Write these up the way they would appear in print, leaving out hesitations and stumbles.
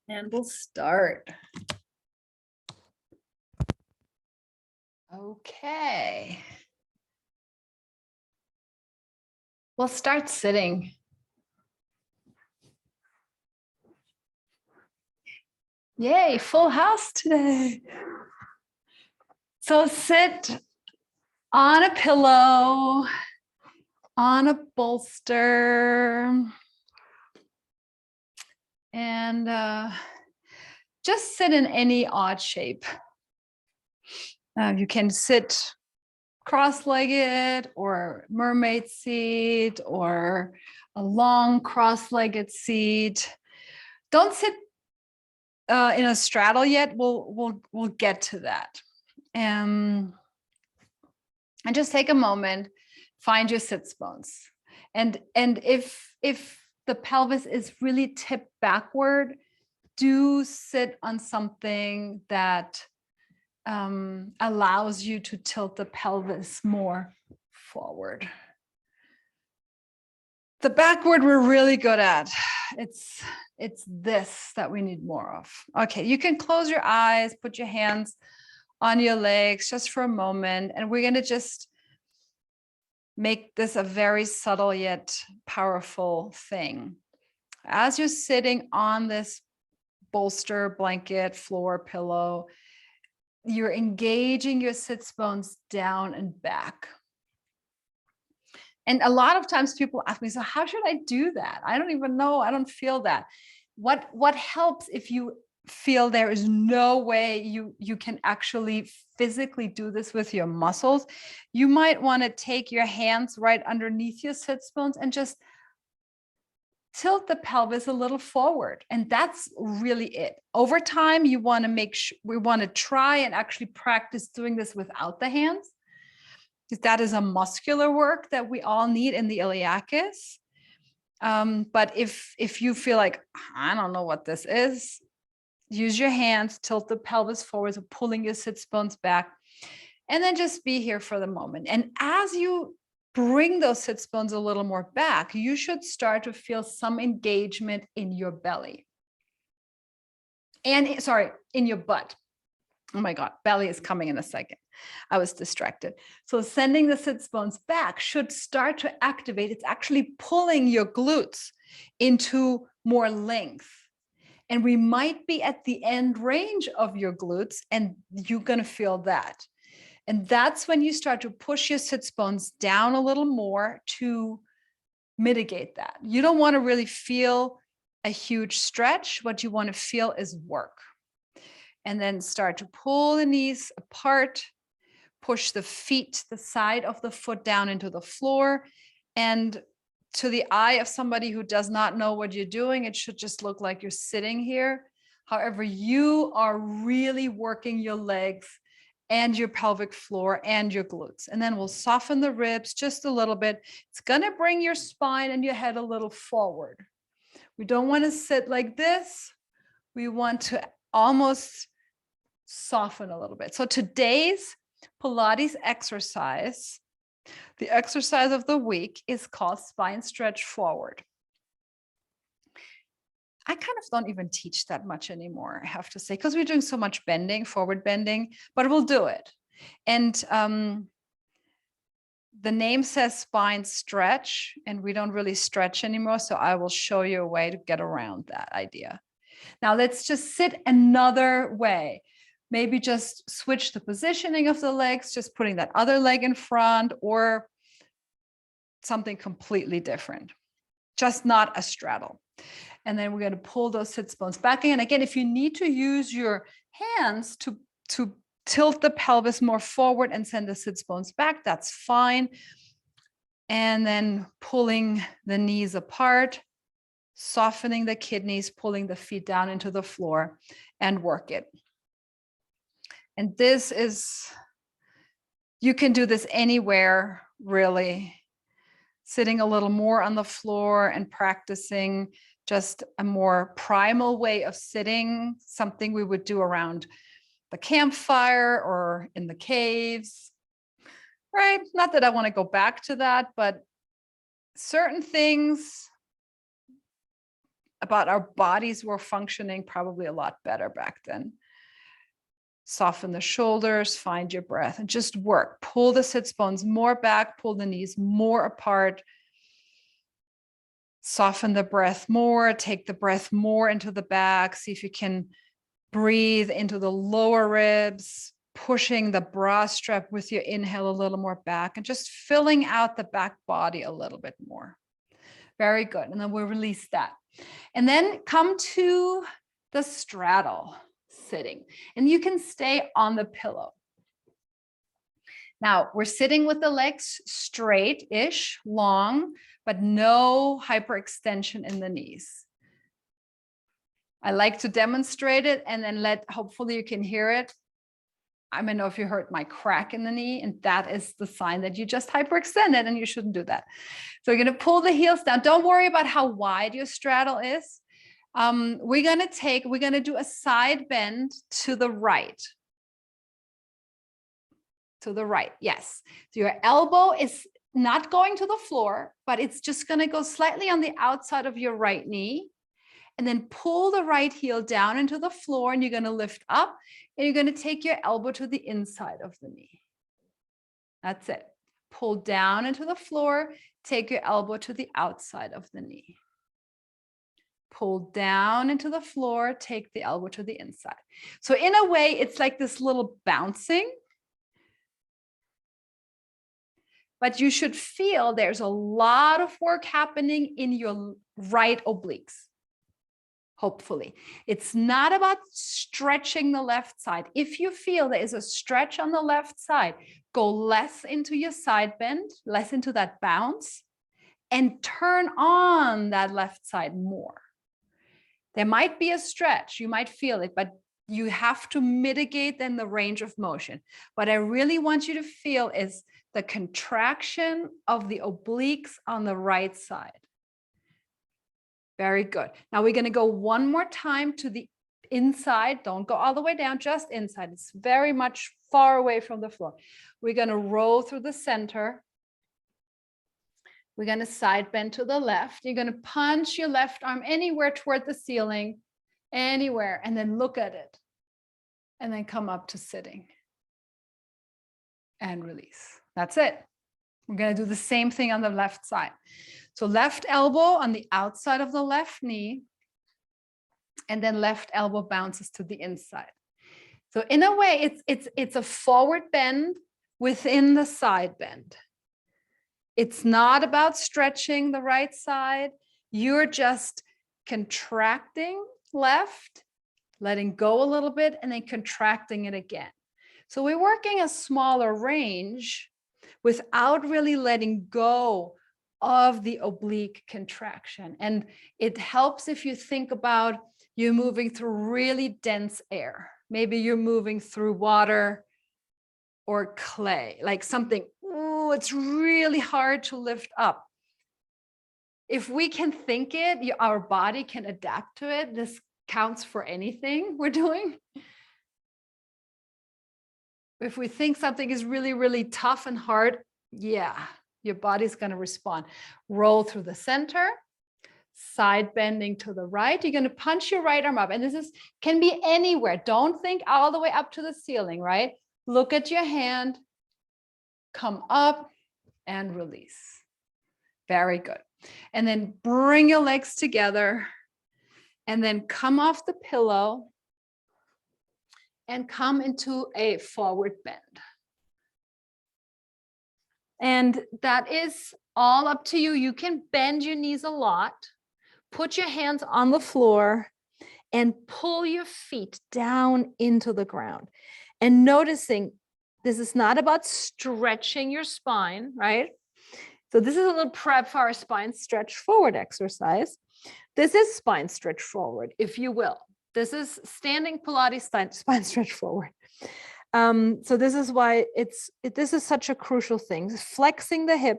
And we'll start. Okay. We'll start sitting. Yay, full house today. So sit on a pillow, on a bolster, and just sit in any odd shape. You can sit cross-legged or mermaid seat or a long cross-legged seat. Don't sit in a straddle yet. We'll get to that. And just take a moment, find your sits bones. And if the pelvis is really tipped backward, do sit on something that allows you to tilt the pelvis more forward. The backward we're really good at. It's this that we need more of. Okay, you can close your eyes, put your hands on your legs just for a moment, and we're going to just make this a very subtle yet powerful thing. As you're sitting on this bolster, blanket, floor, pillow, you're engaging your sits bones down and back. And a lot of times people ask me, so how should I do that? I don't even know. I don't feel that. What helps if you feel there is no way you can actually physically do this with your muscles, you might want to take your hands right underneath your sits bones and just tilt the pelvis a little forward. And that's really it. Over time, you want to make sure, we want to try and actually practice doing this without the hands, because that is a muscular work that we all need in the iliacus. But if you feel like, I don't know what this is, use your hands, tilt the pelvis forward, so pulling your sits bones back, and then just be here for the moment. And as you bring those sits bones a little more back, you should start to feel some engagement in your belly. And sorry, in your butt. Oh my God, belly is coming in a second. I was distracted. So sending the sits bones back should start to activate. It's actually pulling your glutes into more length. And we might be at the end range of your glutes, and you're going to feel that. And that's when you start to push your sits bones down a little more to mitigate that. You don't want to really feel a huge stretch. What you want to feel is work. And then start to pull the knees apart, push the feet, the side of the foot down into the floor. And to the eye of somebody who does not know what you're doing, it should just look like you're sitting here. However, you are really working your legs and your pelvic floor and your glutes. And then we'll soften the ribs just a little bit. It's going to bring your spine and your head a little forward. We don't want to sit like this. We want to almost soften a little bit. So today's Pilates exercise, the exercise of the week, is called spine stretch forward. I kind of don't even teach that much anymore, I have to say, because we're doing so much bending, forward bending, but we'll do it. And the name says spine stretch, and we don't really stretch anymore. So I will show you a way to get around that idea. Now let's just sit another way. Maybe just switch the positioning of the legs, just putting that other leg in front, or something completely different, just not a straddle. And then we're going to pull those sits bones back in. Again, if you need to use your hands to tilt the pelvis more forward and send the sits bones back, that's fine. And then pulling the knees apart, softening the kidneys, pulling the feet down into the floor, and work it. And this is, you can do this anywhere, really. Sitting a little more on the floor and practicing just a more primal way of sitting, something we would do around the campfire or in the caves, right? Not that I want to go back to that, but certain things about our bodies were functioning probably a lot better back then. Soften the shoulders, find your breath, and just work. Pull the sits bones more back, pull the knees more apart. Soften the breath more, take the breath more into the back. See if you can breathe into the lower ribs, pushing the bra strap with your inhale a little more back and just filling out the back body a little bit more. Very good. And then we'll release that. And then come to the straddle sitting. And you can stay on the pillow. Now we're sitting with the legs straight-ish, long, but no hyperextension in the knees. I like to demonstrate it and then hopefully you can hear it. I don't know if you heard my crack in the knee, and that is the sign that you just hyperextended and you shouldn't do that. So you're going to pull the heels down. Don't worry about how wide your straddle is. We're going to do a side bend to the right. To the right, yes. So your elbow is not going to the floor, but it's just going to go slightly on the outside of your right knee. And then pull the right heel down into the floor, and you're going to lift up, and you're going to take your elbow to the inside of the knee. That's it. Pull down into the floor, take your elbow to the outside of the knee. Pull down into the floor, take the elbow to the inside. So in a way, it's like this little bouncing. But you should feel there's a lot of work happening in your right obliques. Hopefully. It's not about stretching the left side. If you feel there is a stretch on the left side, go less into your side bend, less into that bounce, and turn on that left side more. There might be a stretch, you might feel it, but you have to mitigate then the range of motion. What I really want you to feel is the contraction of the obliques on the right side. Very good. Now we're going to go one more time to the inside. Don't go all the way down, just inside. It's very much far away from the floor. We're going to roll through the center. We're going to side bend to the left. You're going to punch your left arm anywhere toward the ceiling, anywhere, and then look at it. And then come up to sitting and release. That's it. We're going to do the same thing on the left side. So left elbow on the outside of the left knee, and then left elbow bounces to the inside. So in a way, it's a forward bend within the side bend. It's not about stretching the right side. You're just contracting left, letting go a little bit, and then contracting it again. So we're working a smaller range without really letting go of the oblique contraction. And it helps if you think about you moving through really dense air. Maybe you're moving through water or clay, like something, oh, it's really hard to lift up. If we can think it, our body can adapt to it. This counts for anything we're doing. If we think something is really, really tough and hard, yeah, your body's going to respond. Roll through the center, side bending to the right. You're going to punch your right arm up. And this can be anywhere. Don't think all the way up to the ceiling, right? Look at your hand, come up and release. Very good. And then bring your legs together and then come off the pillow and come into a forward bend. And that is all up to you. You can bend your knees a lot, put your hands on the floor, and pull your feet down into the ground. And noticing this is not about stretching your spine, right? So this is a little prep for our spine stretch forward exercise. This is spine stretch forward, if you will. This is standing Pilates spine stretch forward. So this is why this is such a crucial thing, flexing the hip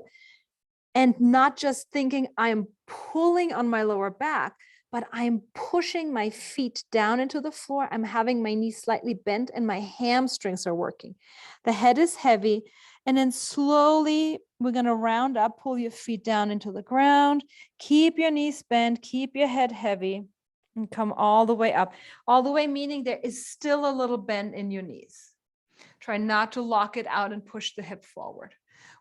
and not just thinking I'm pulling on my lower back, but I'm pushing my feet down into the floor. I'm having my knees slightly bent and my hamstrings are working. The head is heavy. And then slowly we're going to round up, pull your feet down into the ground, keep your knees bent, keep your head heavy, and come all the way up. All the way meaning there is still a little bend in your knees. Try not to lock it out and push the hip forward.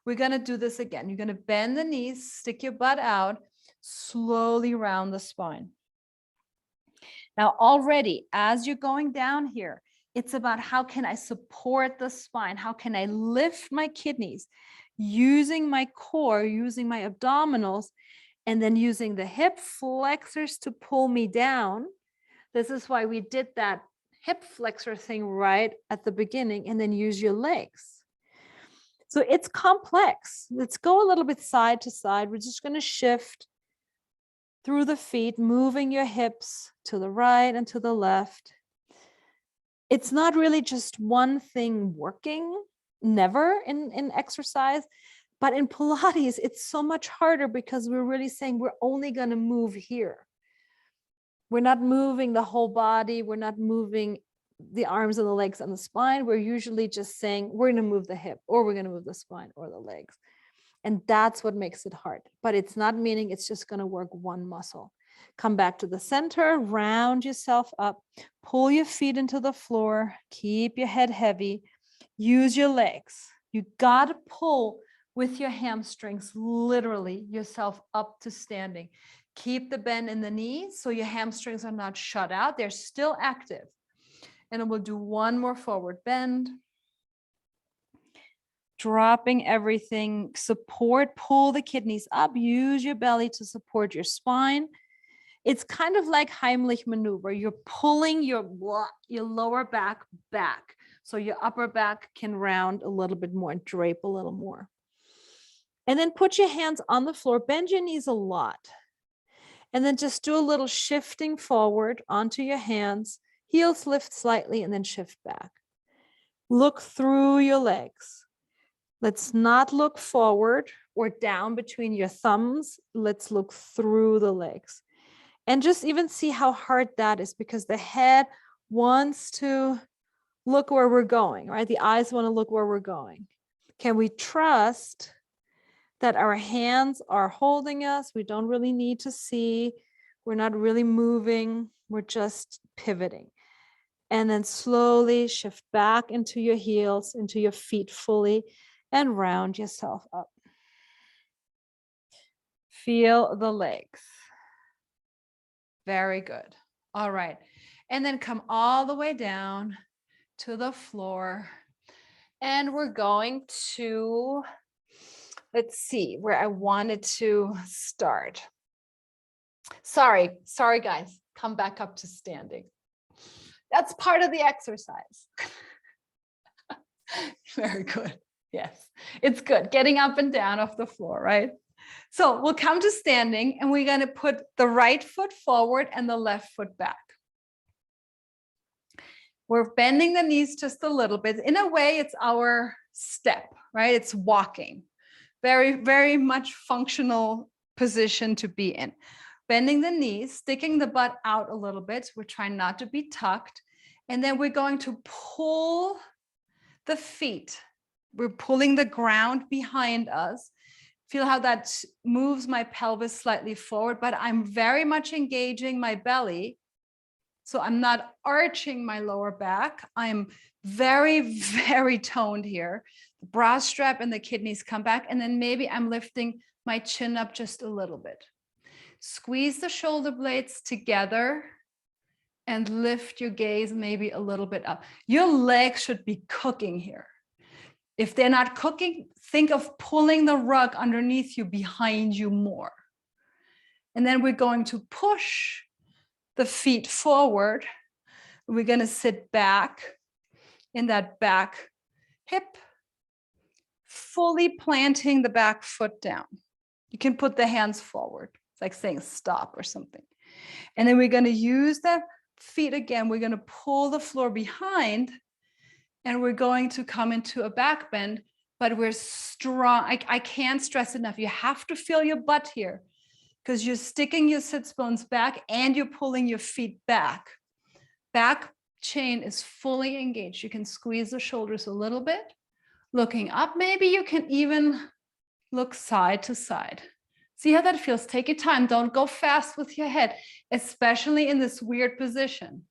We're going to do this again. You're going to bend the knees, stick your butt out, slowly round the spine. Now, already, as you're going down here, it's about how can I support the spine? How can I lift my kidneys using my core, using my abdominals, and then using the hip flexors to pull me down. This is why we did that hip flexor thing right at the beginning, and then use your legs. So it's complex. Let's go a little bit side to side. We're just going to shift through the feet, moving your hips to the right and to the left. It's not really just one thing working, never in exercise, but in Pilates, it's so much harder because we're really saying we're only going to move here. We're not moving the whole body. We're not moving the arms and the legs and the spine. We're usually just saying we're going to move the hip, or we're going to move the spine or the legs. And that's what makes it hard. But it's not meaning it's just going to work one muscle. Come back to the center, round yourself up, pull your feet into the floor, keep your head heavy, use your legs. You got to pull with your hamstrings, literally yourself up to standing. Keep the bend in the knees so your hamstrings are not shut out. They're still active. And we'll do one more forward bend. Dropping everything, support, pull the kidneys up, use your belly to support your spine. It's kind of like Heimlich maneuver. You're pulling your lower back back. So your upper back can round a little bit more and drape a little more. And then put your hands on the floor, bend your knees a lot. And then just do a little shifting forward onto your hands, heels lift slightly and then shift back. Look through your legs. Let's not look forward or down between your thumbs. Let's look through the legs. And just even see how hard that is, because the head wants to look where we're going, right? The eyes want to look where we're going. Can we trust that our hands are holding us? We don't really need to see. We're not really moving. We're just pivoting. And then slowly shift back into your heels, into your feet fully, and round yourself up. Feel the legs. Very good. All right. And then come all the way down to the floor. And we're going to, let's see where I wanted to start. Sorry, guys. Come back up to standing. That's part of the exercise. Very good. Yes, it's good. Getting up and down off the floor, right? So we'll come to standing, and we're going to put the right foot forward and the left foot back. We're bending the knees just a little bit. In a way, it's our step, right? It's walking. Very, very much functional position to be in. Bending the knees, sticking the butt out a little bit. We're trying not to be tucked. And then we're going to pull the feet. We're pulling the ground behind us. Feel how that moves my pelvis slightly forward, but I'm very much engaging my belly. So I'm not arching my lower back. I'm very, very toned here. The bra strap and the kidneys come back. And then maybe I'm lifting my chin up just a little bit. Squeeze the shoulder blades together and lift your gaze maybe a little bit up. Your legs should be cooking here. If they're not cooking, think of pulling the rug underneath you, behind you more. And then we're going to push the feet forward. We're going to sit back in that back hip, fully planting the back foot down. You can put the hands forward. It's like saying stop or something. And then we're going to use the feet again. We're going to pull the floor behind, and we're going to come into a back bend, but we're strong. I can't stress enough. You have to feel your butt here, because you're sticking your sits bones back and you're pulling your feet back. Back chain is fully engaged. You can squeeze the shoulders a little bit. Looking up, maybe you can even look side to side. See how that feels. Take your time. Don't go fast with your head, especially in this weird position.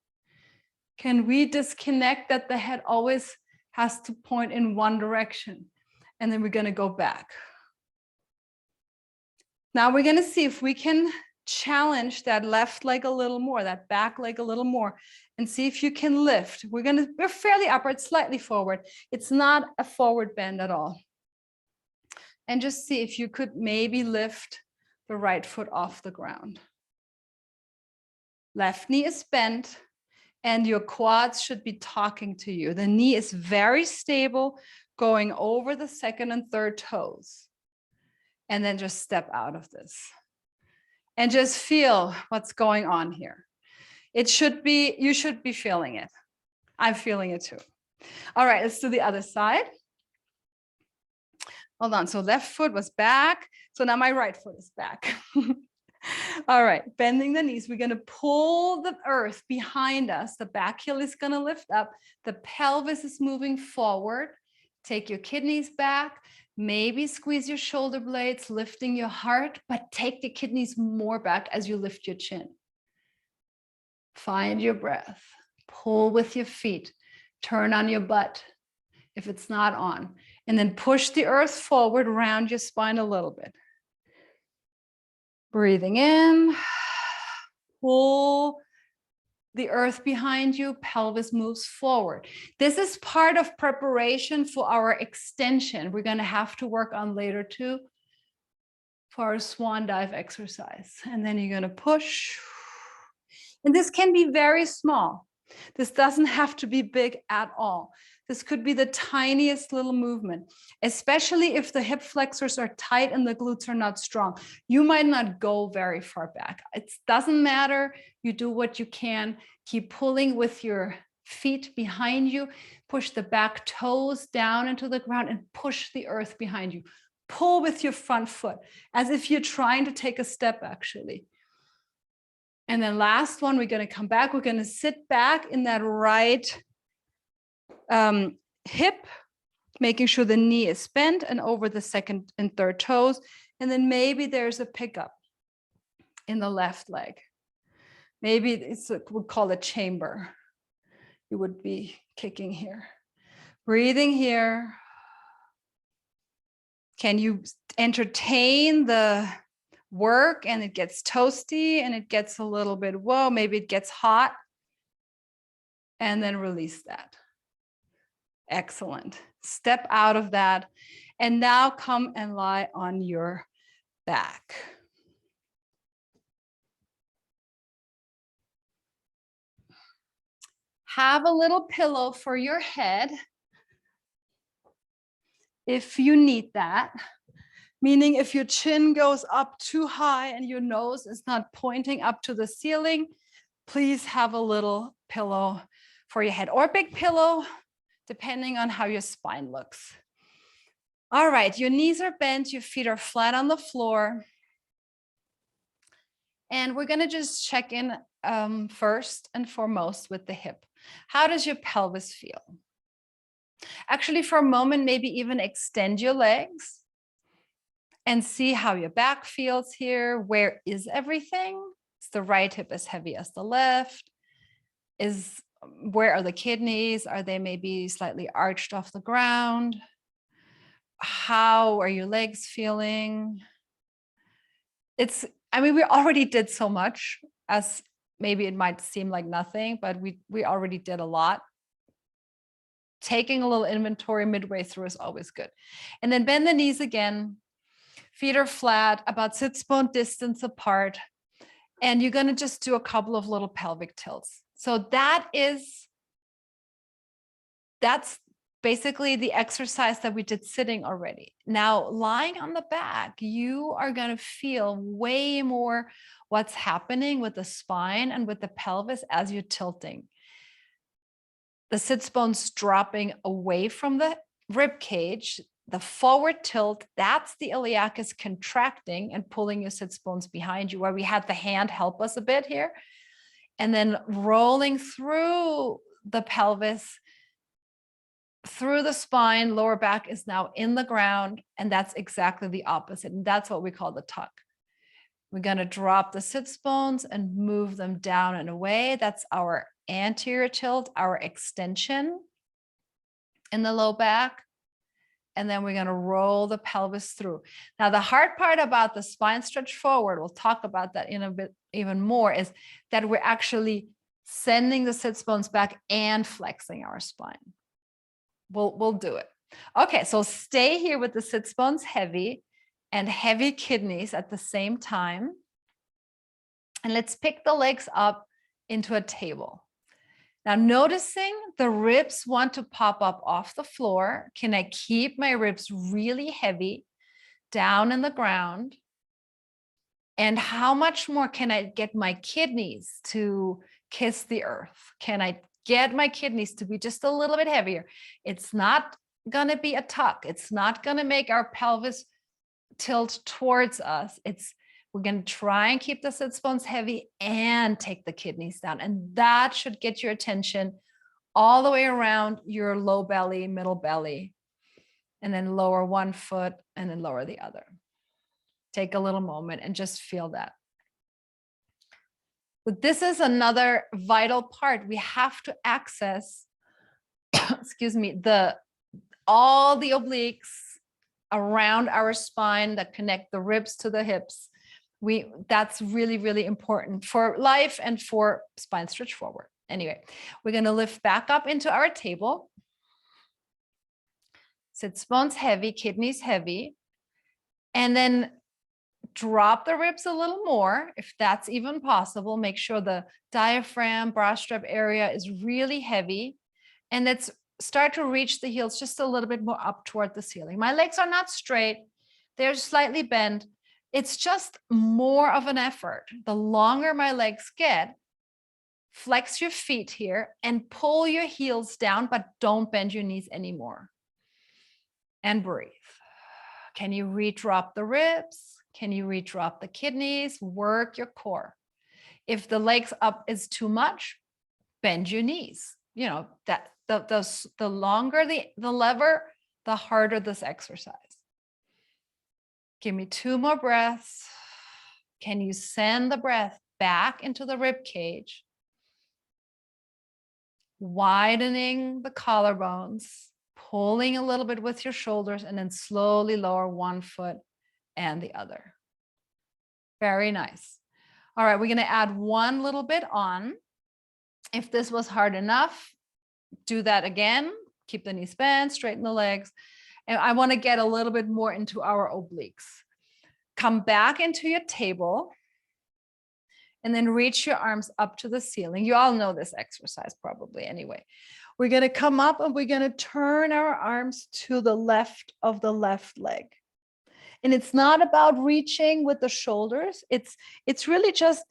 Can we disconnect that the head always has to point in one direction? And then we're going to go back. Now we're going to see if we can challenge that left leg a little more, that back leg a little more, and see if you can lift. We're fairly upward, slightly forward. It's not a forward bend at all. And just see if you could maybe lift the right foot off the ground. Left knee is bent and your quads should be talking to you. The knee is very stable, going over the second and third toes. And then just step out of this. And just feel what's going on here. You should be feeling it. I'm feeling it too. All right, let's do the other side. Hold on, so left foot was back. So now my right foot is back. All right, bending the knees. We're gonna pull the earth behind us. The back heel is gonna lift up. The pelvis is moving forward. Take your kidneys back. Maybe squeeze your shoulder blades, lifting your heart, but take the kidneys more back as you lift your chin. Find your breath. Pull with your feet. Turn on your butt if it's not on. And then push the earth forward, round your spine a little bit. Breathing in. Pull the earth behind you, pelvis moves forward. This is part of preparation for our extension. We're going to have to work on later too for our swan dive exercise. And then you're going to push. And this can be very small. This doesn't have to be big at all. This could be the tiniest little movement, especially if the hip flexors are tight and the glutes are not strong. You might not go very far back. It doesn't matter. You do what you can. Keep pulling with your feet behind you. Push the back toes down into the ground and push the earth behind you. Pull with your front foot as if you're trying to take a step actually. And then last one, we're going to come back. We're going to sit back in that right hip, making sure the knee is bent and over the second and third toes. And then maybe there's a pickup in the left leg. Maybe it's we'll call it chamber. You would be kicking here. Breathing here. Can you entertain the work and it gets toasty and it gets a little bit, whoa, maybe it gets hot. And then release that. Excellent. Step out of that. And now come and lie on your back. Have a little pillow for your head if you need that. Meaning if your chin goes up too high and your nose is not pointing up to the ceiling, please have a little pillow for your head or a big pillow, depending on how your spine looks. All right, your knees are bent, your feet are flat on the floor. And we're gonna just check in first and foremost with the hip. How does your pelvis feel? Actually, for a moment, maybe even extend your legs and see how your back feels here. Where is everything? Is the right hip as heavy as the left? Where are the kidneys? Are they maybe slightly arched off the ground? How are your legs feeling? We already did so much, as maybe it might seem like nothing, but we already did a lot. Taking a little inventory midway through is always good. And then bend the knees again. Feet are flat, about sits bone distance apart. And you're going to just do a couple of little pelvic tilts. So that's basically the exercise that we did sitting already. Now, lying on the back, you are going to feel way more what's happening with the spine and with the pelvis as you're tilting. The sits bones dropping away from the rib cage. the forward tilt, that's the iliacus contracting and pulling your sits bones behind you, where we had the hand help us a bit here. And then rolling through the pelvis, through the spine, lower back is now in the ground. And that's exactly the opposite. And that's what we call the tuck. We're going to drop the sits bones and move them down and away. That's our anterior tilt, our extension in the low back. And then we're going to roll the pelvis through. Now, the hard part about the spine stretch forward, we'll talk about that in a bit even more, is that we're actually sending the sits bones back and flexing our spine. We'll do it. Okay, so stay here with the sits bones heavy and heavy kidneys at the same time. And let's pick the legs up into a table. Now, noticing the ribs want to pop up off the floor. Can I keep my ribs really heavy down in the ground? And how much more can I get my kidneys to kiss the earth? Can I get my kidneys to be just a little bit heavier? It's not going to be a tuck. It's not going to make our pelvis tilt towards us. We're going to try and keep the sits bones heavy and take the kidneys down. And that should get your attention all the way around your low belly, middle belly, and then lower one foot and then lower the other. Take a little moment and just feel that. But this is another vital part. We have to access, excuse me, all the obliques around our spine that connect the ribs to the hips. That's really, really important for life and for spine stretch forward. Anyway, we're going to lift back up into our table. Sits bones heavy, kidneys heavy, and then drop the ribs a little more if that's even possible. Make sure the diaphragm, bra strap area is really heavy, and let's start to reach the heels just a little bit more up toward the ceiling. My legs are not straight. They're slightly bent. It's just more of an effort. The longer my legs get, flex your feet here and pull your heels down, but don't bend your knees anymore. And breathe. Can you redrop the ribs? Can you redrop the kidneys? Work your core. If the legs up is too much, bend your knees. You know, that the longer the lever, the harder this exercise. Give me 2 more breaths. Can you send the breath back into the rib cage? Widening the collarbones, pulling a little bit with your shoulders, and then slowly lower one foot and the other. Very nice. All right, we're going to add one little bit on. If this was hard enough, do that again. Keep the knees bent, straighten the legs. And I want to get a little bit more into our obliques. Come back into your table and then reach your arms up to the ceiling. You all know this exercise probably anyway. We're going to come up and we're going to turn our arms to the left of the left leg. And it's not about reaching with the shoulders. It's really just,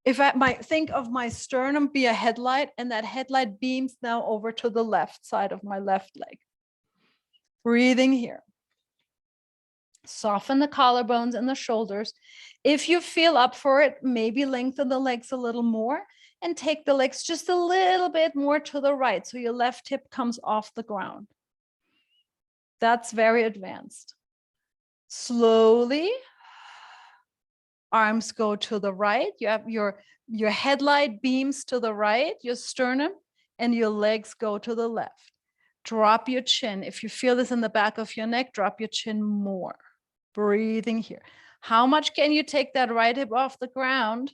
if I might think of my sternum be a headlight, and that headlight beams now over to the left side of my left leg. Breathing here. Soften the collarbones and the shoulders. If you feel up for it, maybe lengthen the legs a little more and take the legs just a little bit more to the right so your left hip comes off the ground. That's very advanced. Slowly, arms go to the right. You have your headlight beams to the right, your sternum, and your legs go to the left. Drop your chin. If you feel this in the back of your neck, drop your chin more. Breathing here. How much can you take that right hip off the ground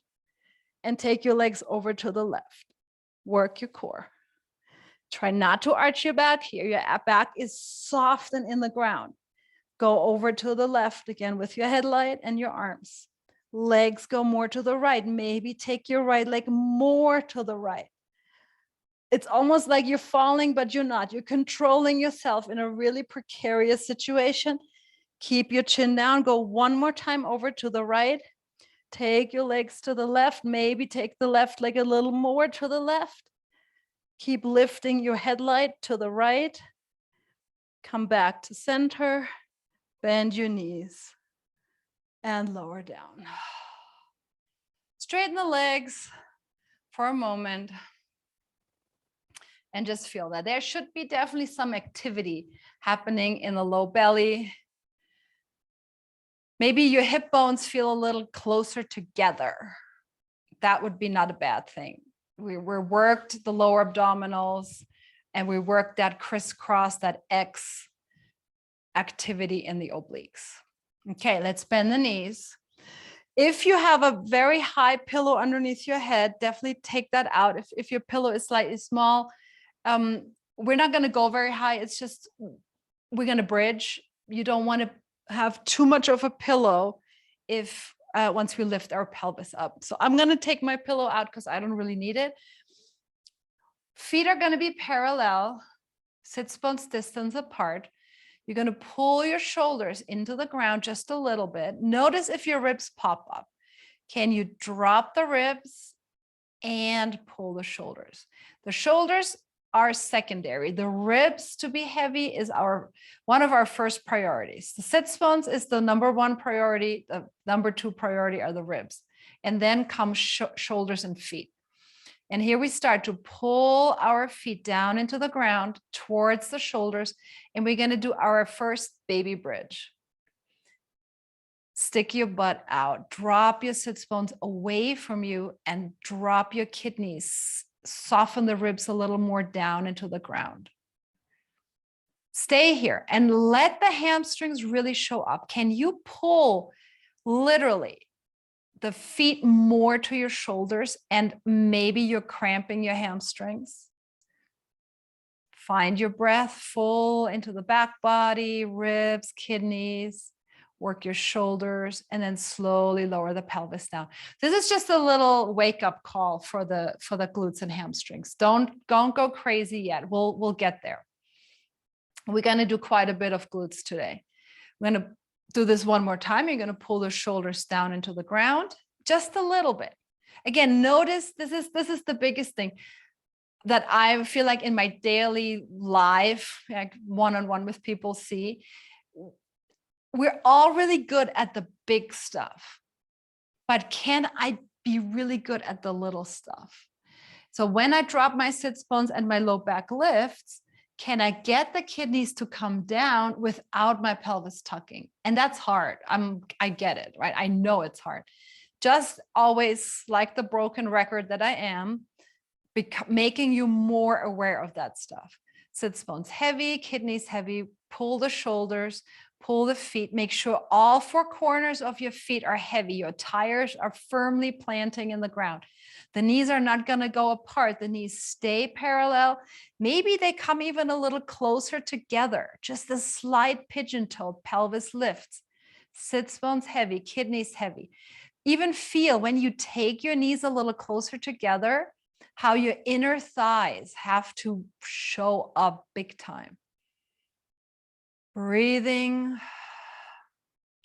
and take your legs over to the left? Work your core. Try not to arch your back here. Your back is soft and in the ground. Go over to the left again with your headlight and your arms. Legs go more to the right. Maybe take your right leg more to the right. It's almost like you're falling, but you're not. You're controlling yourself in a really precarious situation. Keep your chin down. Go one more time over to the right. Take your legs to the left. Maybe take the left leg a little more to the left. Keep lifting your headlight to the right. Come back to center, bend your knees and lower down. Straighten the legs for a moment and just feel that. There should be definitely some activity happening in the low belly. Maybe your hip bones feel a little closer together. That would be not a bad thing. We worked the lower abdominals and we worked that crisscross, that X activity in the obliques. Okay, let's bend the knees. If you have a very high pillow underneath your head, definitely take that out. If your pillow is slightly small, we're not going to go very high. It's just, we're going to bridge. You don't want to have too much of a pillow if once we lift our pelvis up. So I'm going to take my pillow out because I don't really need it. Feet are going to be parallel, sits bones distance apart. You're going to pull your shoulders into the ground just a little bit. Notice if your ribs pop up. Can you drop the ribs and pull the shoulders? The shoulders are secondary. The ribs to be heavy is one of our first priorities. The sits bones is the number one priority. The number two priority are the ribs. And then come shoulders and feet. And here we start to pull our feet down into the ground towards the shoulders. And we're going to do our first baby bridge. Stick your butt out, drop your sits bones away from you and drop your kidneys. Soften the ribs a little more down into the ground. Stay here and let the hamstrings really show up. Can you pull literally the feet more to your shoulders and maybe you're cramping your hamstrings? Find your breath full into the back body, ribs, kidneys. Work your shoulders and then slowly lower the pelvis down. This is just a little wake-up call for the glutes and hamstrings. Don't go crazy yet. We'll get there. We're going to do quite a bit of glutes today. We're going to do this one more time. You're going to pull the shoulders down into the ground just a little bit. Again, notice this is the biggest thing that I feel like in my daily life, like one-on-one with people, see. We're all really good at the big stuff, but can I be really good at the little stuff? So when I drop my sits bones and my low back lifts, can I get the kidneys to come down without my pelvis tucking? And that's hard. I get it, right? I know it's hard. Just always, like the broken record that I am, making you more aware of that stuff. Sits bones heavy, kidneys heavy, pull the shoulders, pull the feet, make sure all four corners of your feet are heavy. Your tires are firmly planting in the ground. The knees are not going to go apart. The knees stay parallel. Maybe they come even a little closer together. Just a slight pigeon toe, pelvis lifts. Sits bones heavy, kidneys heavy. Even feel when you take your knees a little closer together, how your inner thighs have to show up big time. Breathing.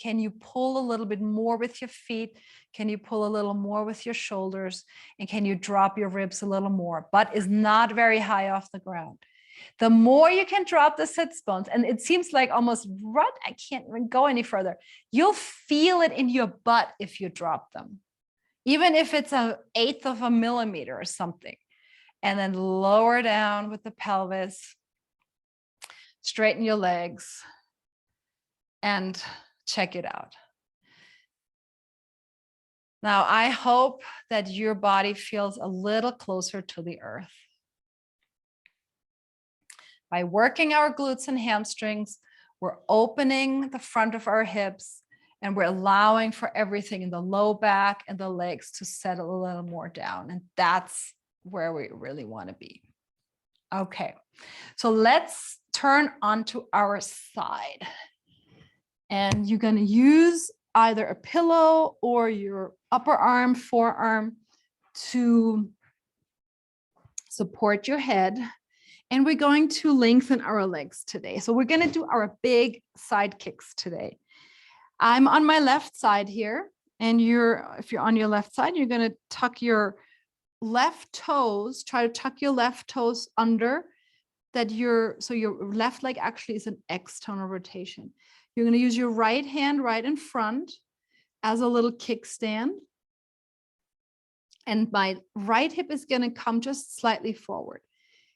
Can you pull a little bit more with your feet? Can you pull a little more with your shoulders? And can you drop your ribs a little more? Butt is not very high off the ground. The more you can drop the sits bones, and it seems like almost, what? I can't even go any further. You'll feel it in your butt if you drop them, even if it's 1/8 of a millimeter or something. And then lower down with the pelvis. Straighten your legs and check it out. Now, I hope that your body feels a little closer to the earth. By working our glutes and hamstrings, we're opening the front of our hips and we're allowing for everything in the low back and the legs to settle a little more down. And that's where we really want to be. Okay, so let's turn onto our side. And you're going to use either a pillow or your upper arm, forearm to support your head. And we're going to lengthen our legs today. So we're going to do our big side kicks today. I'm on my left side here. And if you're on your left side, you're going to tuck your left toes, try to tuck your left toes under that your left leg actually is an external rotation. You're going to use your right hand right in front as a little kickstand. And my right hip is going to come just slightly forward.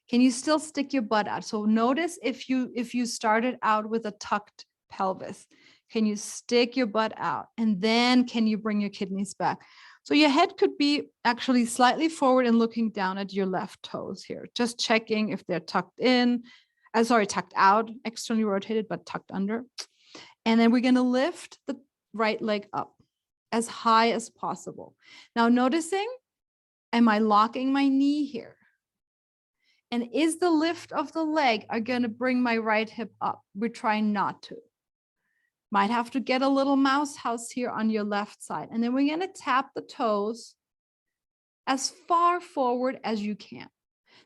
Can you still stick your butt out? So notice if you started out with a tucked pelvis, can you stick your butt out? And then can you bring your kidneys back? So your head could be actually slightly forward and looking down at your left toes here, just checking if they're tucked in, tucked out, externally rotated, but tucked under. And then we're going to lift the right leg up as high as possible. Now noticing, am I locking my knee here? And is the lift of the leg are going to bring my right hip up? We're trying not to. Might have to get a little mouse house here on your left side. And then we're going to tap the toes as far forward as you can.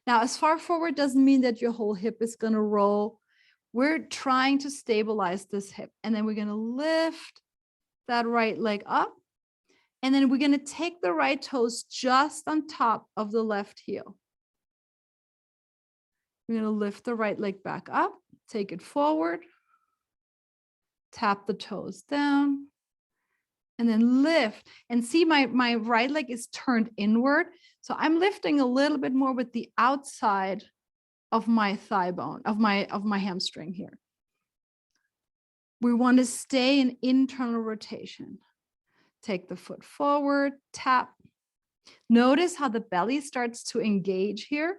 Now, as far forward doesn't mean that your whole hip is going to roll. We're trying to stabilize this hip. And then we're going to lift that right leg up. And then we're going to take the right toes just on top of the left heel. We're going to lift the right leg back up, take it forward, tap the toes down, and then lift. And see my right leg is turned inward. So I'm lifting a little bit more with the outside of my thigh bone, of my hamstring here. We want to stay in internal rotation. Take the foot forward, tap. Notice how the belly starts to engage here.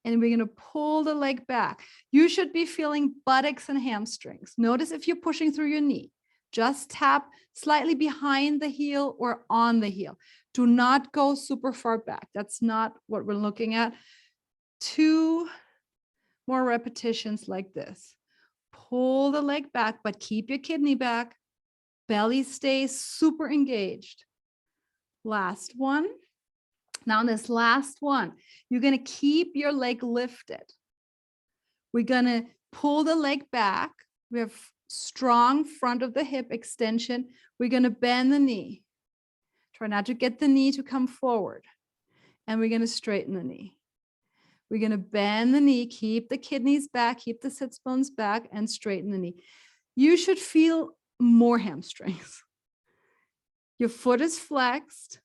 And we're going to pull the leg back. You should be feeling buttocks and hamstrings. Notice if you're pushing through your knee. Just tap slightly behind the heel or on the heel. Do not go super far back. That's not what we're looking at. 2 more repetitions like this. Pull the leg back, but keep your kidney back. Belly stays super engaged. Last one. Now, in this last one, you're going to keep your leg lifted. We're going to pull the leg back. We have strong front of the hip extension. We're going to bend the knee. Try not to get the knee to come forward. And we're going to straighten the knee. We're going to bend the knee, keep the kidneys back, keep the sits bones back, and straighten the knee. You should feel more hamstrings. Your foot is flexed.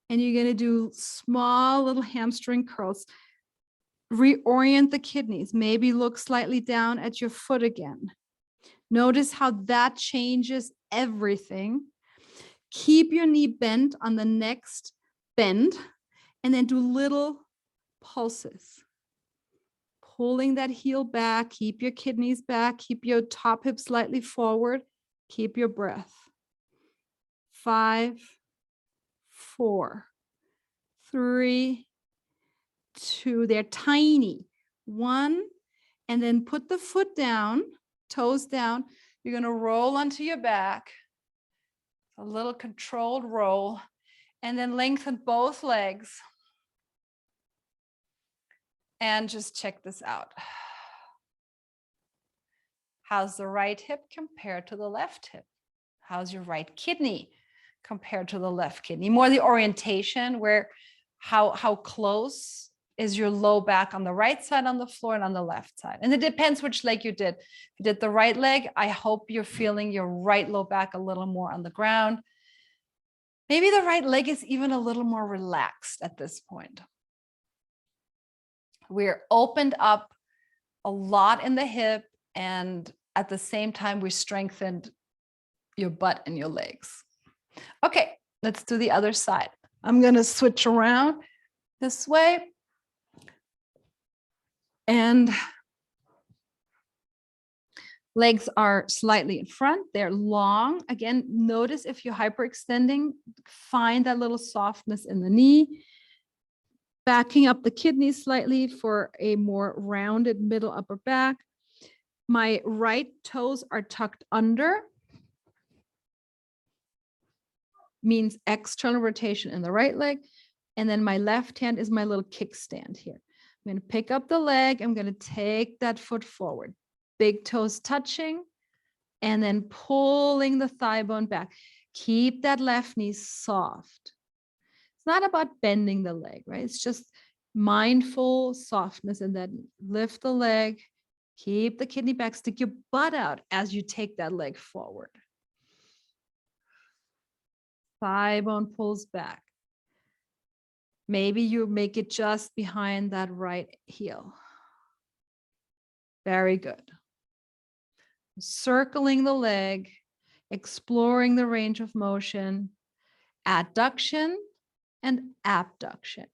And you're going to do small little hamstring curls. Reorient the kidneys. Maybe look slightly down at your foot again. Notice how that changes everything. Keep your knee bent on the next bend. And then do little pulses. Pulling that heel back. Keep your kidneys back. Keep your top hip slightly forward. Keep your breath. 5, 4, 3, 2. They're tiny. 1, and then put the foot down, toes down. You're going to roll onto your back. A little controlled roll. And then lengthen both legs. And just check this out. How's the right hip compared to the left hip? How's your right kidney compared to the left kidney? More the orientation, where how close is your low back on the right side on the floor and on the left side. And it depends which leg you did. If you did the right leg, I hope you're feeling your right low back a little more on the ground. Maybe the right leg is even a little more relaxed at this point. We're opened up a lot in the hip, and at the same time, we strengthened your butt and your legs. Okay, let's do the other side. I'm going to switch around this way. And legs are slightly in front. They're long. Again, notice if you're hyperextending, find that little softness in the knee. Backing up the kidneys slightly for a more rounded middle upper back. My right toes are tucked under. Means external rotation in the right leg. And then my left hand is my little kickstand here. I'm going to pick up the leg. I'm going to take that foot forward. Big toes touching. And then pulling the thigh bone back. Keep that left knee soft. It's not about bending the leg, right? It's just Mindful softness, and then lift the leg, keep the kidney back, stick your butt out as you take that leg forward. Thigh bone pulls back. Maybe you make it just behind that right heel. Very good. Circling the leg, exploring the range of motion, adduction and abduction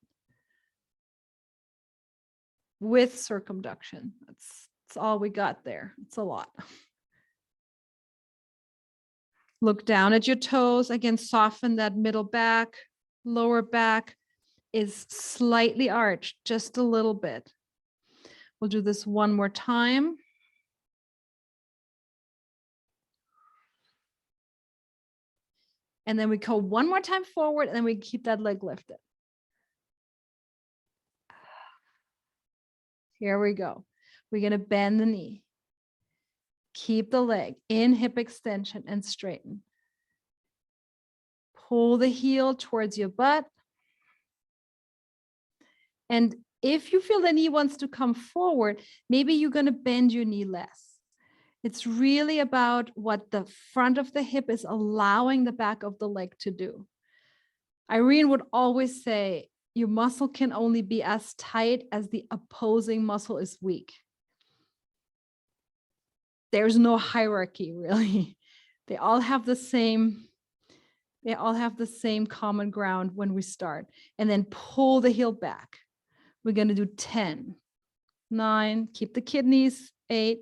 with circumduction. That's all we got there. It's a lot. Look down at your toes. Again, soften that middle back. Lower back is slightly arched, just a little bit. We'll do this one more time. And then we go one more time forward, and then we keep that leg lifted. Here we go. We're going to bend the knee. Keep the leg in hip extension and straighten. Pull the heel towards your butt. And if you feel the knee wants to come forward, maybe you're going to bend your knee less. It's really about what the front of the hip is allowing the back of the leg to do. Irene would always say, your muscle can only be as tight as the opposing muscle is weak. There's no hierarchy, really. They all have the same common ground when we start. And then pull the heel back. We're going to do 10, 9, keep the kidneys, 8,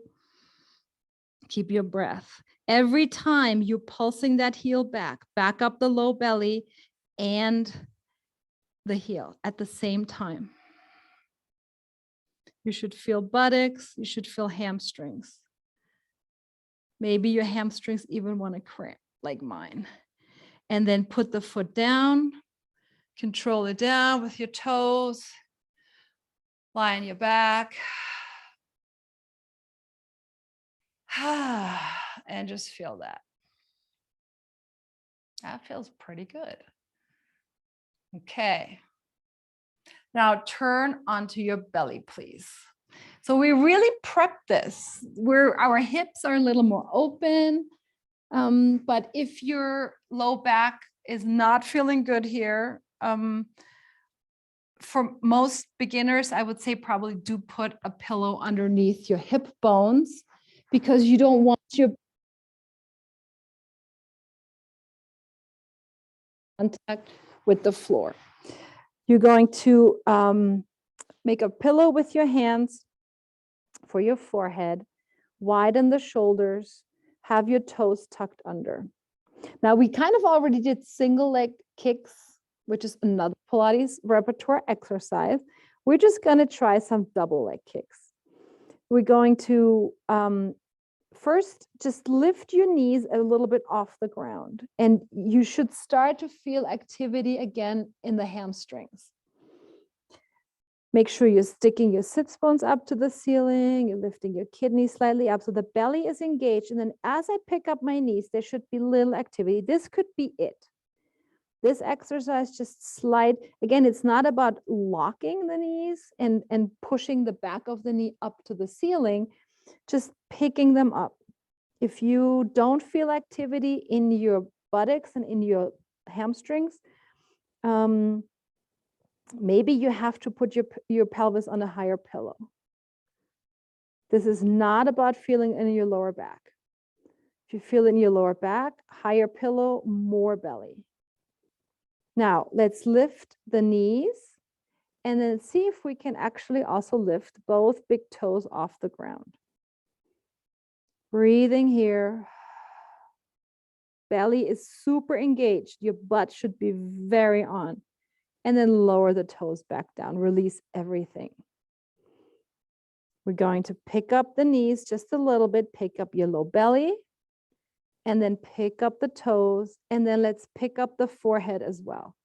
keep your breath. Every time you're pulsing that heel back, back up the low belly and the heel at the same time. You should feel buttocks, you should feel hamstrings. Maybe your hamstrings even want to cramp like mine. And then put the foot down, control it down with your toes, lie on your back. And just feel that. That feels pretty good. Okay. Now turn onto your belly, please. So we really prep this. Our hips are a little more open. But if your low back is not feeling good here, for most beginners, I would say probably do put a pillow underneath your hip bones, because you don't want your contact with the floor. You're going to make a pillow with your hands for your forehead, widen the shoulders, have your toes tucked under. Now we kind of already did single leg kicks, which is another Pilates repertoire exercise. We're just going to try some double leg kicks. We're going to first just lift your knees a little bit off the ground, and you should start to feel activity again in the hamstrings. Make sure you're sticking your sits bones up to the ceiling, you're lifting your kidneys slightly up so the belly is engaged. And then as I pick up my knees, there should be little activity. This could be it. This exercise, just slide. Again, it's not about locking the knees and pushing the back of the knee up to the ceiling, just picking them up. If you don't feel activity in your buttocks and in your hamstrings, maybe you have to put your pelvis on a higher pillow. This is not about feeling in your lower back. If you feel in your lower back, higher pillow, more belly. Now, let's lift the knees and then see if we can actually also lift both big toes off the ground. Breathing here. Belly is super engaged. Your butt should be very on. And then lower the toes back down. Release everything. We're going to pick up the knees just a little bit. Pick up your low belly. And then pick up the toes. And then let's pick up the forehead as well.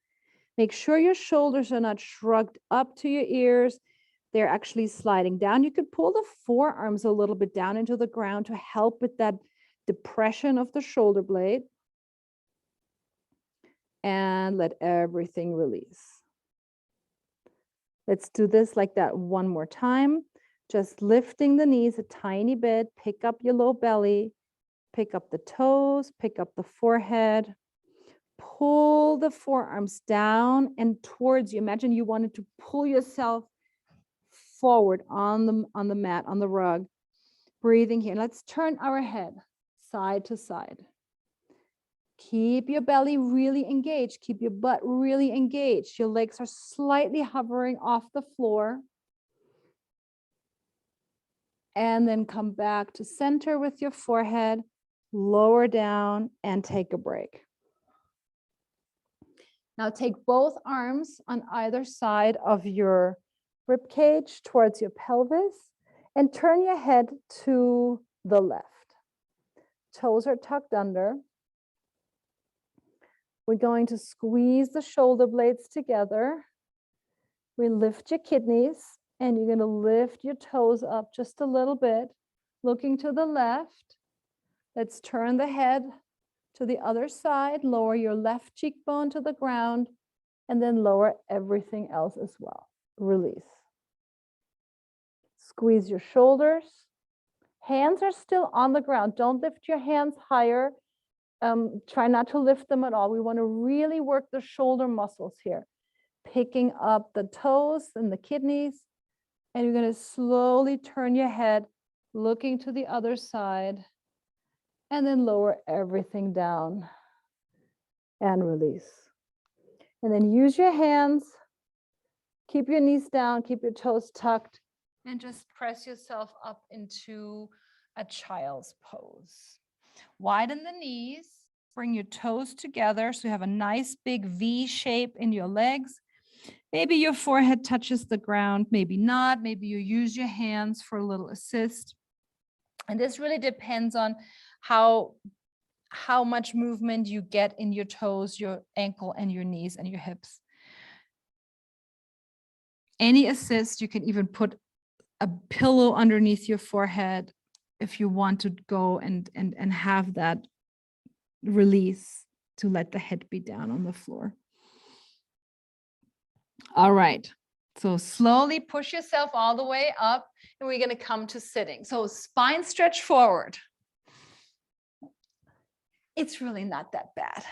Make sure your shoulders are not shrugged up to your ears. They're actually sliding down. You could pull the forearms a little bit down into the ground to help with that depression of the shoulder blade. And let everything release. Let's do this like that one more time. Just lifting the knees a tiny bit, pick up your low belly, pick up the toes, pick up the forehead, pull the forearms down and towards you. Imagine you wanted to pull yourself forward on the mat, on the rug. Breathing here. Let's turn our head side to side. Keep your belly really engaged. Keep your butt really engaged. Your legs are slightly hovering off the floor. And then come back to center with your forehead, lower down, and take a break. Now take both arms on either side of your rib cage towards your pelvis and turn your head to the left. Toes are tucked under. We're going to squeeze the shoulder blades together. We lift your kidneys and you're going to lift your toes up just a little bit, looking to the left. Let's turn the head to the other side, lower your left cheekbone to the ground, and then lower everything else as well. Release. Squeeze your shoulders. Hands are still on the ground. Don't lift your hands higher. Try not to lift them at all. We want to really work the shoulder muscles here. Picking up the toes and the kidneys. And you're going to slowly turn your head, looking to the other side. And then lower everything down and release. And then use your hands. Keep your knees down, keep your toes tucked, and just press yourself up into a child's pose. Widen the knees, bring your toes together so you have a nice big V shape in your legs. Maybe your forehead touches the ground, maybe not. Maybe you use your hands for a little assist. And this really depends on how much movement you get in your toes, your ankle, and your knees and your hips. Any assist, you can even put a pillow underneath your forehead if you want to go and have that release to let the head be down on the floor. All right. So slowly push yourself all the way up, and we're going to come to sitting. So spine stretch forward. It's really not that bad.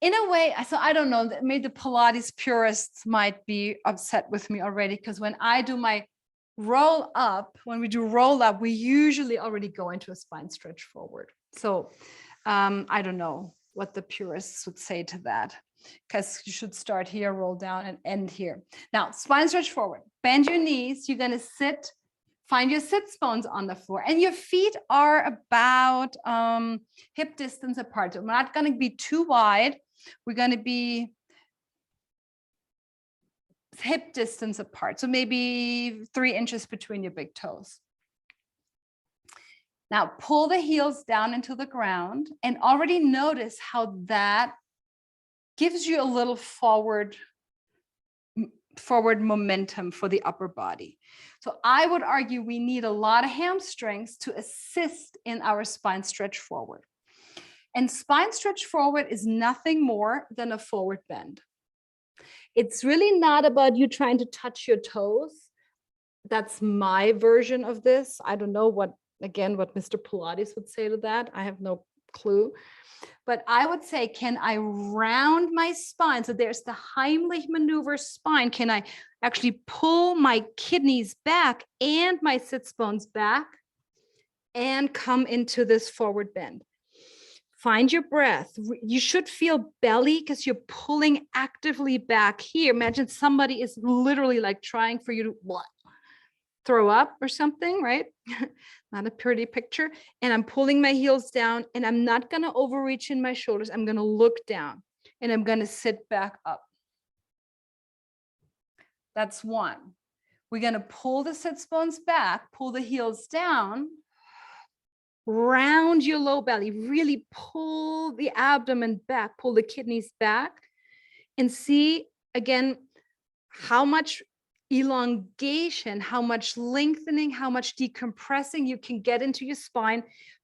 In a way, so I don't know, maybe the Pilates purists might be upset with me already, because when I do my roll up, when we do roll up, we usually already go into a spine stretch forward. So I don't know what the purists would say to that, because you should start here, roll down, and end here. Now, spine stretch forward. Bend your knees. You're going to sit. Find your sits bones on the floor, and your feet are about hip distance apart. So we're not going to be too wide. We're going to be hip distance apart. So maybe 3 inches between your big toes. Now pull the heels down into the ground, and already notice how that gives you a little forward momentum for the upper body. So I would argue we need a lot of hamstrings to assist in our spine stretch forward. And spine stretch forward is nothing more than a forward bend. It's really not about you trying to touch your toes. That's my version of this. I don't know what Mr. Pilates would say to that. I have no clue. But I would say, can I round my spine? So there's the Heimlich maneuver spine. Can I actually pull my kidneys back and my sits bones back and come into this forward bend? Find your breath. You should feel belly because you're pulling actively back here. Imagine somebody is literally like trying for you to throw up or something, right? Not a pretty picture. And I'm pulling my heels down, and I'm not going to overreach in my shoulders. I'm going to look down, and I'm going to sit back up. That's one. We're going to pull the sits bones back, pull the heels down, round your low belly, really pull the abdomen back, pull the kidneys back, and see again how much elongation, how much lengthening, how much decompressing you can get into your spine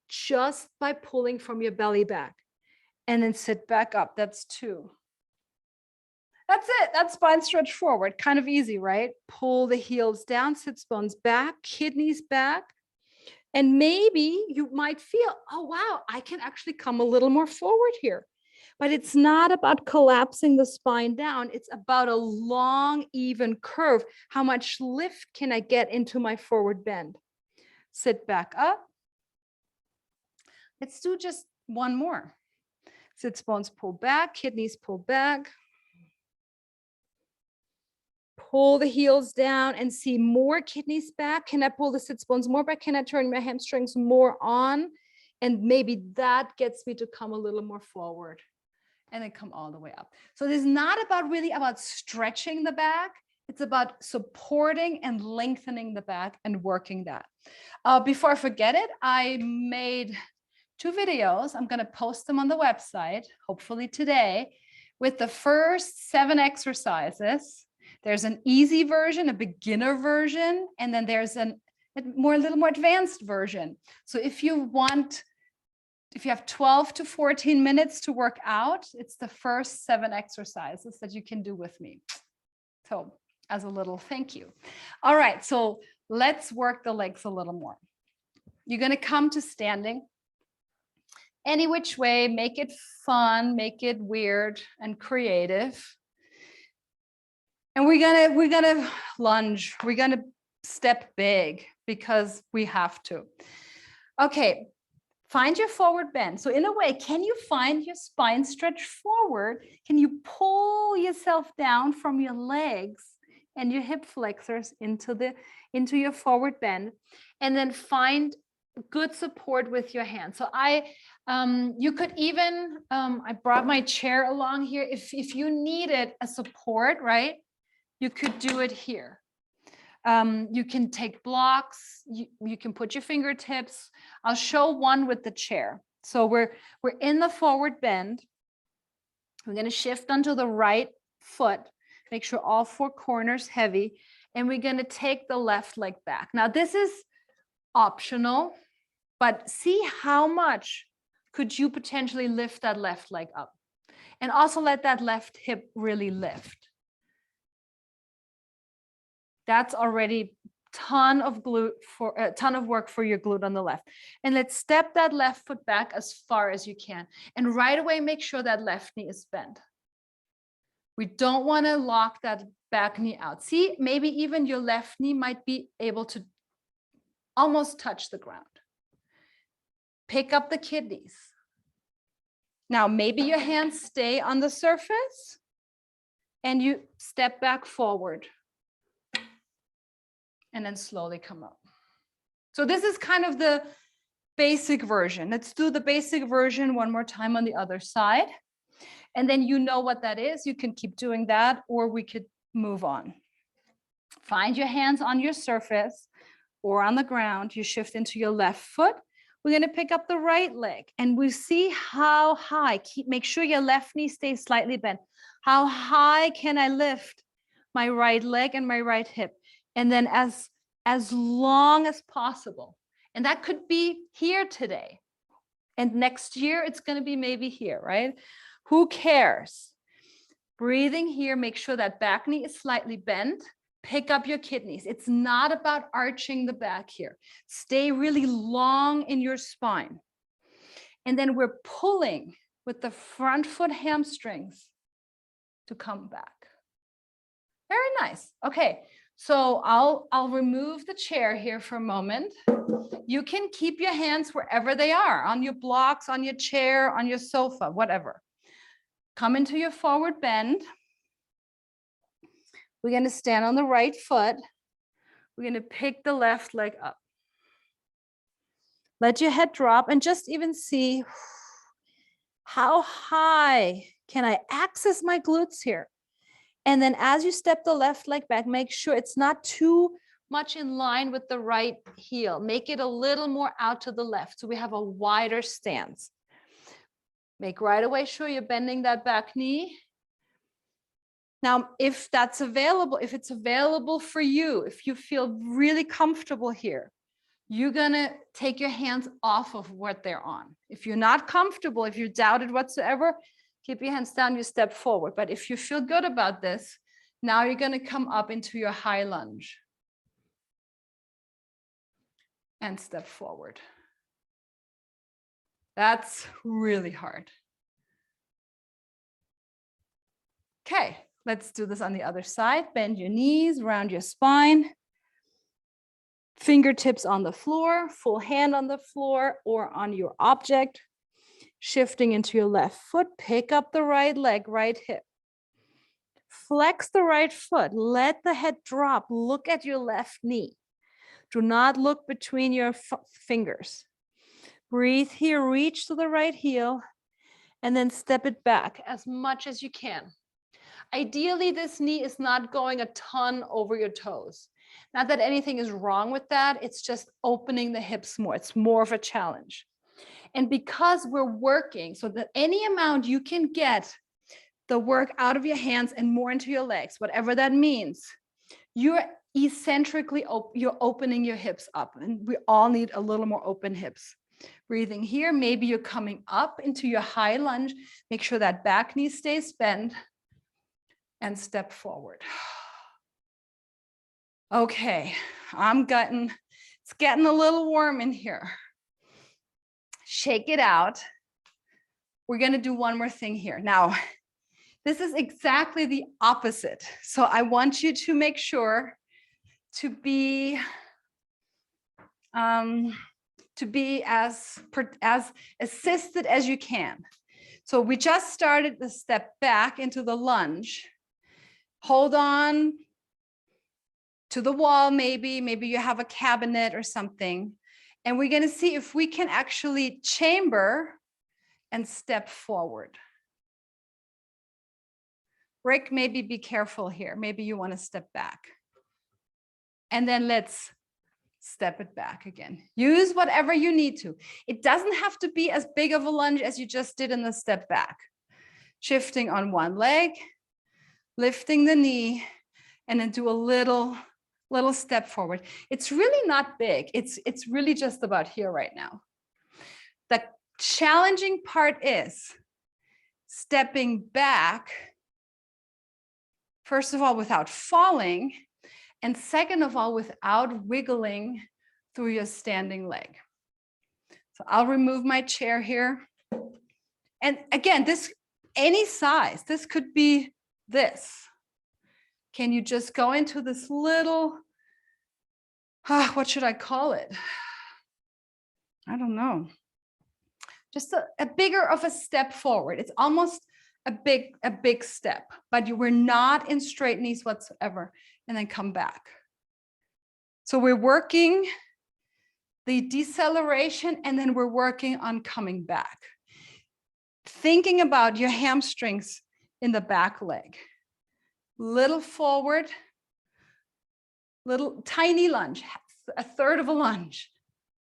just by pulling from your belly back. And then sit back up. That's 2. That's it. That's spine stretch forward. Kind of easy, right? Pull the heels down, sits bones back, kidneys back. And maybe you might feel, oh, wow, I can actually come a little more forward here. But it's not about collapsing the spine down. It's about a long, even curve. How much lift can I get into my forward bend? Sit back up. Let's do just one more. Sits bones pull back, kidneys pull back. Pull the heels down and see more kidneys back. Can I pull the sits bones more back? Can I turn my hamstrings more on? And maybe that gets me to come a little more forward and then come all the way up. So it is not really about stretching the back. It's about supporting and lengthening the back and working that. Before I forget it, I made 2 videos. I'm going to post them on the website, hopefully today, with the first 7 exercises. There's an easy version, a beginner version, and then there's a little more advanced version. So if you have 12 to 14 minutes to work out, it's the first 7 exercises that you can do with me. So as a little thank you. All right, so let's work the legs a little more. You're going to come to standing. Any which way, make it fun, make it weird and creative. And we're gonna lunge. We're gonna step big because we have to. Okay, find your forward bend. So in a way, can you find your spine stretch forward? Can you pull yourself down from your legs and your hip flexors into your forward bend, and then find good support with your hands. So you could even, I brought my chair along here. If you needed a support, right? You could do it here. You can take blocks. You can put your fingertips. I'll show one with the chair. So we're in the forward bend. We're going to shift onto the right foot. Make sure all 4 corners heavy. And we're going to take the left leg back. Now this is optional, but see how much could you potentially lift that left leg up. And also let that left hip really lift. That's already ton of work for your glute on the left. And let's step that left foot back as far as you can. And right away, make sure that left knee is bent. We don't want to lock that back knee out. See, maybe even your left knee might be able to almost touch the ground. Pick up the kidneys. Now, maybe your hands stay on the surface and you step back forward. And then slowly come up. So this is kind of the basic version. Let's do the basic version one more time on the other side. And then you know what that is. You can keep doing that, or we could move on. Find your hands on your surface or on the ground. You shift into your left foot. We're going to pick up the right leg, and we see how high. Make sure your left knee stays slightly bent. How high can I lift my right leg and my right hip? And then as long as possible. And that could be here today. And next year, it's going to be maybe here, right? Who cares? Breathing here, make sure that back knee is slightly bent. Pick up your kidneys. It's not about arching the back here. Stay really long in your spine. And then we're pulling with the front foot hamstrings to come back. Very nice. Okay. So I'll remove the chair here for a moment. You can keep your hands wherever they are, on your blocks, on your chair, on your sofa, whatever. Come into your forward bend. We're going to stand on the right foot. We're going to pick the left leg up. Let your head drop and just even see how high can I access my glutes here. And then as you step the left leg back, make sure it's not too much in line with the right heel. Make it a little more out to the left so we have a wider stance. Make right away sure you're bending that back knee. Now, if that's available, if it's available for you, if you feel really comfortable here, you're going to take your hands off of what they're on. If you're not comfortable, if you doubt it whatsoever, Keep your hands down, you step forward. But if you feel good about this, now you're going to come up into your high lunge. And step forward. That's really hard. Okay, let's do this on the other side. Bend your knees, round your spine. Fingertips on the floor, full hand on the floor or on your object. Shifting into your left foot, pick up the right leg, right hip. Flex the right foot, let the head drop, look at your left knee. Do not look between your fingers. Breathe here, reach to the right heel, and then step it back as much as you can. Ideally, this knee is not going a ton over your toes. Not that anything is wrong with that, it's just opening the hips more. It's more of a challenge. And because we're working, so that any amount you can get the work out of your hands and more into your legs, whatever that means, you're eccentrically, you're opening your hips up, and we all need a little more open hips. Breathing here, maybe you're coming up into your high lunge. Make sure that back knee stays bent and step forward. Okay, it's getting a little warm in here. Shake it out. We're going to do one more thing here. Now, this is exactly the opposite. So I want you to make sure to be as assisted as you can. So we just started the step back into the lunge. Hold on to the wall, maybe you have a cabinet or something. And we're going to see if we can actually chamber and step forward. Rick, maybe be careful here. Maybe you want to step back. And then let's step it back again. Use whatever you need to. It doesn't have to be as big of a lunge as you just did in the step back. Shifting on one leg, lifting the knee, and then do a little step forward. It's really not big. It's really just about here right now. The challenging part is stepping back, first of all, without falling, and second of all, without wiggling through your standing leg. So I'll remove my chair here. And again, this, any size, this could be this. Can you just go into this little, what should I call it? I don't know. Just a bigger of a step forward. It's almost a big step, but you were not in straight knees whatsoever, and then come back. So we're working the deceleration, and then we're working on coming back. Thinking about your hamstrings in the back leg. Little forward, little tiny lunge, a third of a lunge,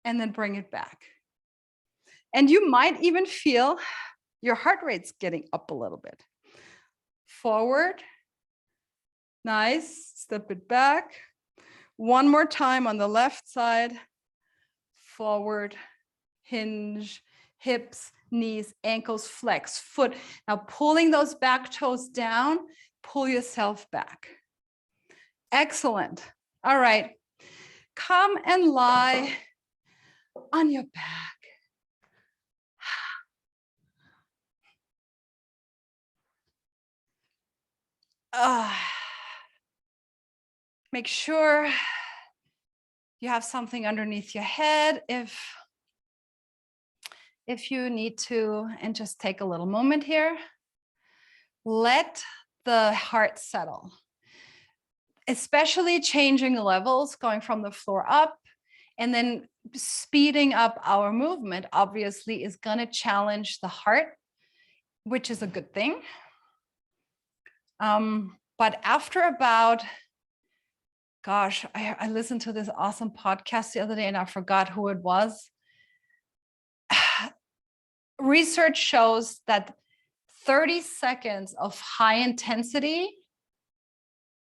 and then bring it back. And you might even feel your heart rate's getting up a little bit. Forward, nice, step it back. One more time on the left side. Forward, hinge, hips, knees, ankles, flex, foot. Now pulling those back toes down, pull yourself back. Excellent. All right. Come and lie on your back. Make sure you have something underneath your head if you need to, and just take a little moment here. Let the heart settle, especially changing the levels, going from the floor up, and then speeding up our movement obviously is going to challenge the heart, which is a good thing. But after about, gosh, I listened to this awesome podcast the other day and I forgot who it was. Research shows that 30 seconds of high intensity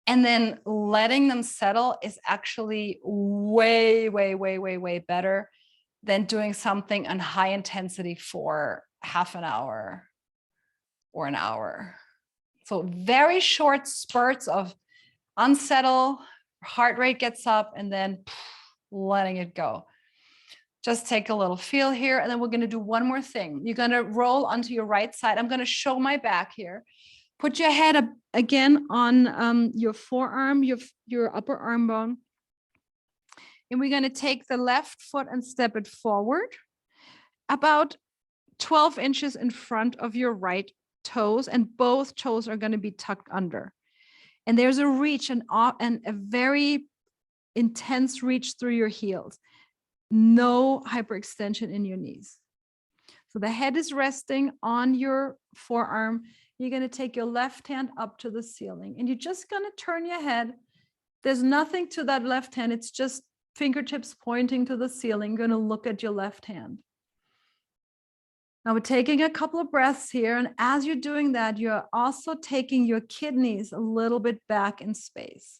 and then letting them settle is actually way, way, way, way, way better than doing something on high intensity for half an hour or an hour. So very short spurts of unsettle, heart rate gets up, and then letting it go. Just take a little feel here, and then we're going to do one more thing. You're going to roll onto your right side. I'm going to show my back here. Put your head up again on your forearm, your upper arm bone. And we're going to take the left foot and step it forward about 12 inches in front of your right toes, and both toes are going to be tucked under. And there's a reach and a very intense reach through your heels. No hyperextension in your knees. So the head is resting on your forearm. You're going to take your left hand up to the ceiling, and you're just going to turn your head. There's nothing to that left hand. It's just fingertips pointing to the ceiling. You're going to look at your left hand. Now we're taking a couple of breaths here. And as you're doing that, you're also taking your kidneys a little bit back in space.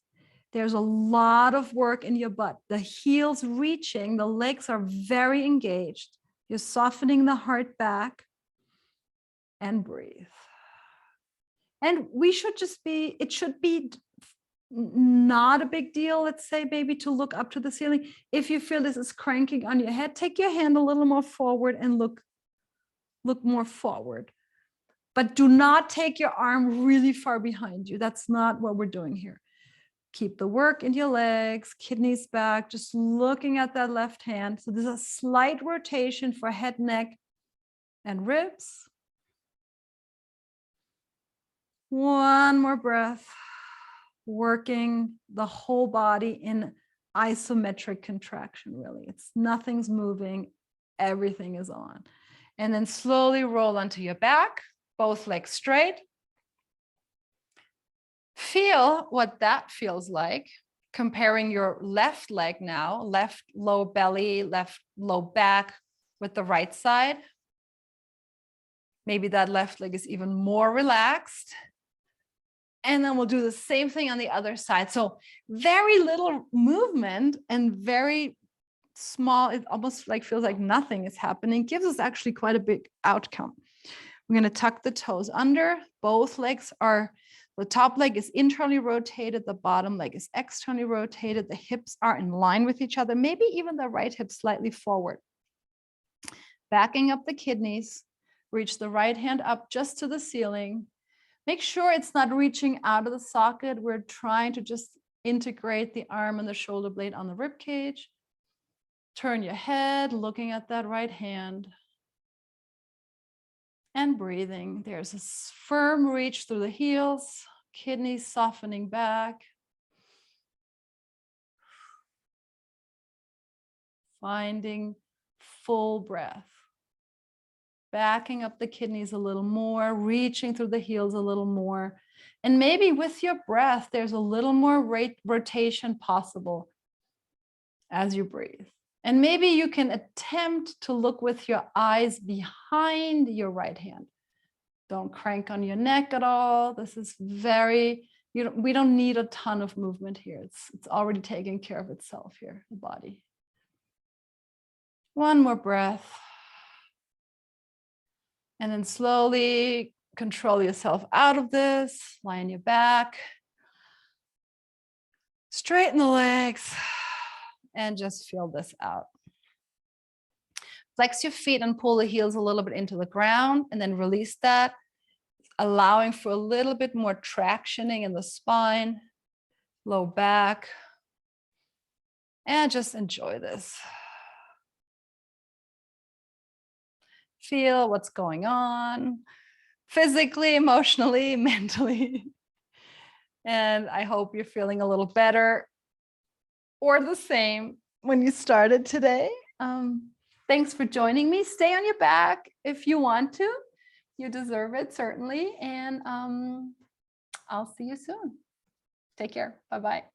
There's a lot of work in your butt. The heels reaching, the legs are very engaged. You're softening the heart back, and breathe. And we should just be, it should be not a big deal, let's say, maybe to look up to the ceiling. If you feel this is cranking on your head, take your hand a little more forward and look more forward. But do not take your arm really far behind you. That's not what we're doing here. Keep the work in your legs, kidneys back, just looking at that left hand. So there's a slight rotation for head, neck, and ribs. One more breath, working the whole body in isometric contraction, really. Nothing's moving, everything is on. And then slowly roll onto your back, both legs straight. Feel what that feels like, comparing your left leg now, left low belly, left low back with the right side. Maybe that left leg is even more relaxed. And then we'll do the same thing on the other side. So very little movement and very small, it almost like feels like nothing is happening, gives us actually quite a big outcome. We're going to tuck the toes under. Both legs are, the top leg is internally rotated, the bottom leg is externally rotated, the hips are in line with each other, maybe even the right hip slightly forward. Backing up the kidneys, reach the right hand up just to the ceiling. Make sure it's not reaching out of the socket. We're trying to just integrate the arm and the shoulder blade on the rib cage. Turn your head, looking at that right hand. And breathing. There's a firm reach through the heels, kidneys softening back. Finding full breath. Backing up the kidneys a little more, reaching through the heels a little more. And maybe with your breath, there's a little more rotation possible as you breathe. And maybe you can attempt to look with your eyes behind your right hand. Don't crank on your neck at all. This is very, we don't need a ton of movement here. It's already taking care of itself here, the body. One more breath. And then slowly control yourself out of this. Lie on your back. Straighten the legs. And just feel this out. Flex your feet and pull the heels a little bit into the ground, and then release that, allowing for a little bit more tractioning in the spine, low back, and just enjoy this. Feel what's going on physically, emotionally, mentally. And I hope you're feeling a little better or the same when you started today. Thanks for joining me. Stay on your back if you want to. You deserve it, certainly. And I'll see you soon. Take care. Bye-bye.